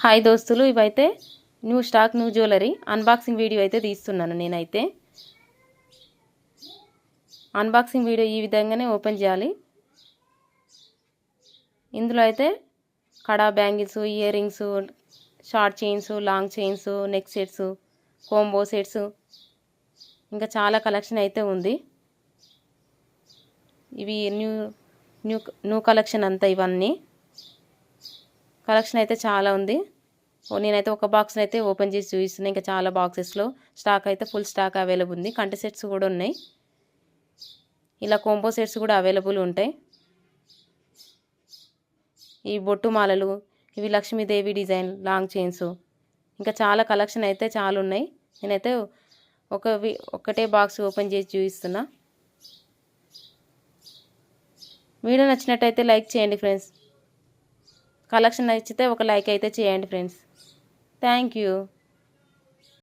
Hi దోస్తులు, ఇవైతే new stock new jewellery unboxing video అయితే తీస్తున్నాను. నేనైతే అన్బాక్సింగ్ వీడియో ఈ విధంగానే ఓపెన్ చేయాలి. ఇందులో అయితే కడా bangles, ear rings, short chains, long chains, neck sets, combo sets, ఇంకా చాలా కలెక్షన్ అయితే ఉంది. ఇవి న్యూ న్యూ న్యూ కలెక్షన్ అంతా. ఇవన్నీ కలెక్షన్ అయితే చాలా ఉంది. నేనైతే ఒక బాక్స్ని అయితే ఓపెన్ చేసి చూపిస్తున్నాను. ఇంకా చాలా బాక్సెస్లో స్టాక్ అయితే ఫుల్ స్టాక్ అవైలబుల్ ఉంది. కంటి సెట్స్ కూడా ఉన్నాయి. ఇలా కోంబో సెట్స్ కూడా అవైలబుల్ ఉంటాయి. ఈ బొట్టు మాలలు, ఇవి లక్ష్మీదేవి డిజైన్ లాంగ్ చైన్స్, ఇంకా చాలా కలెక్షన్ అయితే చాలా ఉన్నాయి. నేనైతే ఒకటే బాక్స్ ఓపెన్ చేసి చూపిస్తున్నా. వీడియో నచ్చినట్టయితే లైక్ చేయండి ఫ్రెండ్స్. కలెక్షన్ నచ్చితే ఒక లైక్ అయితే చేయండి ఫ్రెండ్స్. Thank you.